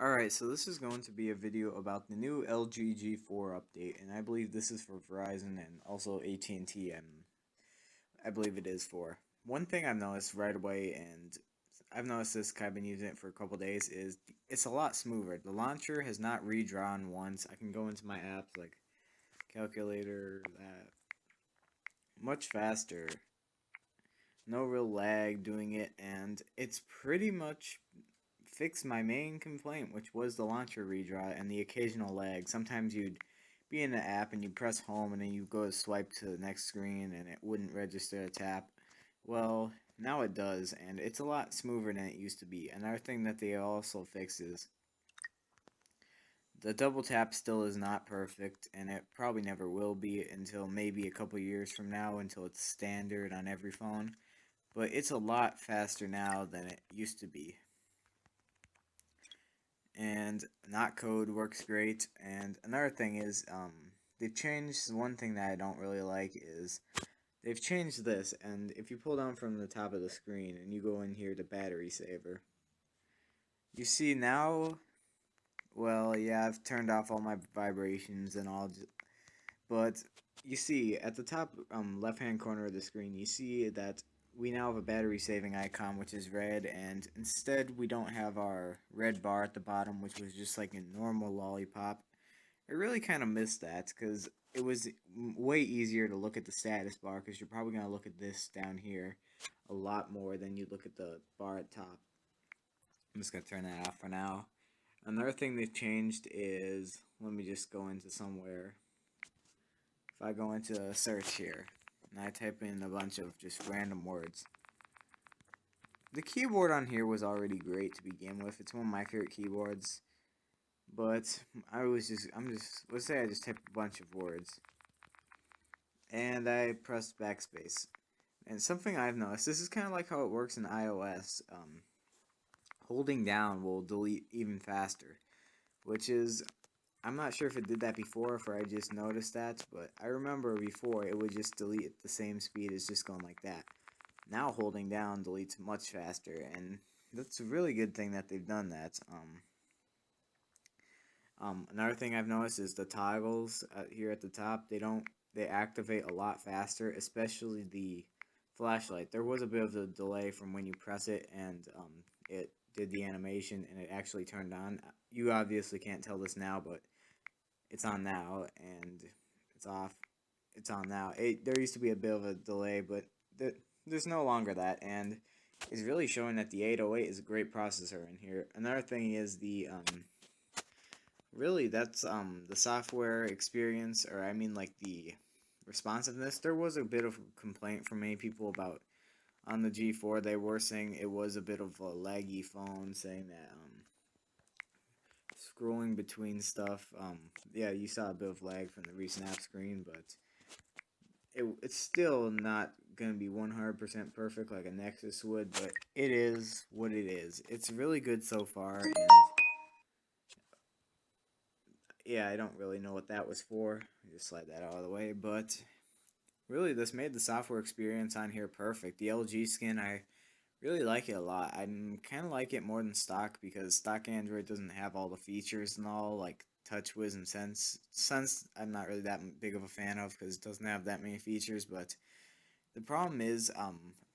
Alright, so this is going to be a video about the new LG G4 update, and I believe this is for Verizon and also AT&T, and I believe it is for. One thing I've noticed right away, and I've noticed this 'cause I've been using it for a couple days, is it's a lot smoother. The launcher has not redrawn once. I can go into my apps like calculator, that, much faster. No real lag doing it, and it's pretty much fixed my main complaint, which was the launcher redraw and the occasional lag. Sometimes you'd be in the app and you press home and then you go to swipe to the next screen and it wouldn't register a tap. Well, now it does, and it's a lot smoother than it used to be. Another thing that they also fix is the double tap still is not perfect, and it probably never will be until maybe a couple years from now, until it's standard on every phone. But it's a lot faster now than it used to be. And not code works great. And another thing is, they've changed one thing that I don't really like is they've changed this. And if you pull down from the top of the screen and you go in here to battery saver, you see now. Well, yeah, I've turned off all my vibrations and all, but you see at the top left hand corner of the screen, you see that we now have a battery saving icon, which is red, and instead we don't have our red bar at the bottom, which was just like a normal lollipop. I really kind of missed that because it was way easier to look at the status bar, because you're probably going to look at this down here a lot more than you look at the bar at top. I'm just going to turn that off for now. Another thing they've changed is, let me just go into somewhere. If I go into a search here, and I type in a bunch of just random words. The keyboard on here was already great to begin with. It's one of my favorite keyboards. But let's say I just type a bunch of words. And I press backspace. And something I've noticed, this is kind of like how it works in iOS. Holding down will delete even faster. Which is, I'm not sure if it did that before, if I just noticed that, but I remember before it would just delete at the same speed as just going like that. Now holding down deletes much faster, and that's a really good thing that they've done that. Another thing I've noticed is the toggles here at the top. They activate a lot faster, especially the flashlight. There was a bit of a delay from when you press it and it did the animation and it actually turned on. You obviously can't tell this now, but it's on now, and it's off. It's on now. There used to be a bit of a delay, but there's no longer that, and it's really showing that the 808 is a great processor in here. Another thing is the really that's the software experience, or I mean like the responsiveness. There was a bit of complaint from many people about on the G4. They were saying it was a bit of a laggy phone, saying that scrolling between stuff. Yeah, you saw a bit of lag from the recent app screen, but it's still not going to be 100% perfect like a Nexus would, but it is what it is. It's really good so far, and yeah, I don't really know what that was for. Just slide that out of the way, but really, this made the software experience on here perfect. The LG skin, I really like it a lot. I kind of like it more than stock, because stock Android doesn't have all the features and all, like TouchWiz and Sense. Sense, I'm not really that big of a fan of because it doesn't have that many features, but the problem is,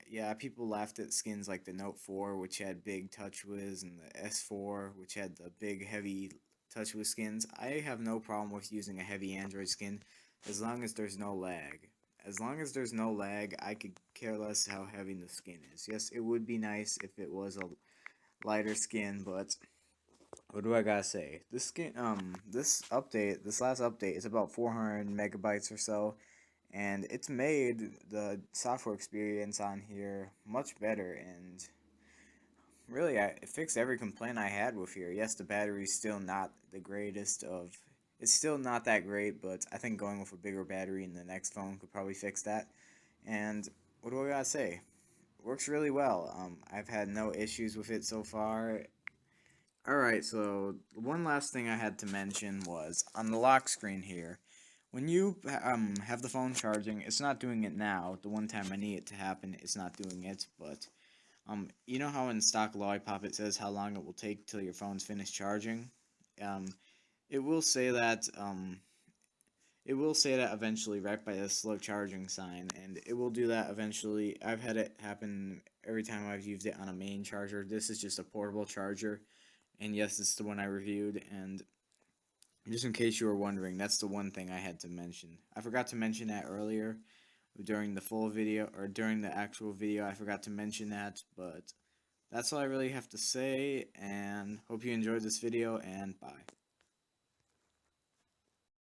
yeah, people laughed at skins like the Note 4, which had big TouchWiz, and the S4, which had the big, heavy TouchWiz skins. I have no problem with using a heavy Android skin as long as there's no lag. As long as there's no lag, I could care less how heavy the skin is. Yes, it would be nice if it was a lighter skin, but what do I gotta say? This last update is about 400 megabytes or so, and it's made the software experience on here much better, and really, it fixed every complaint I had with here. Yes, the battery's still not the greatest of. It's still not that great, but I think going with a bigger battery in the next phone could probably fix that. And what do I gotta say? Works really well. I've had no issues with it so far. Alright, so one last thing I had to mention was on the lock screen here. When you have the phone charging, it's not doing it now. The one time I need it to happen, it's not doing it, but You know how in stock Lollipop it says how long it will take till your phone's finished charging? Um, it will say that eventually right by the slow charging sign, and it will do that eventually. I've had it happen every time I've used it on a main charger. This is just a portable charger, and yes, it's the one I reviewed. And just in case you were wondering, that's the one thing I had to mention. I forgot to mention that earlier during the full video, or during the actual video. I forgot to mention that, but that's all I really have to say, and hope you enjoyed this video, and bye.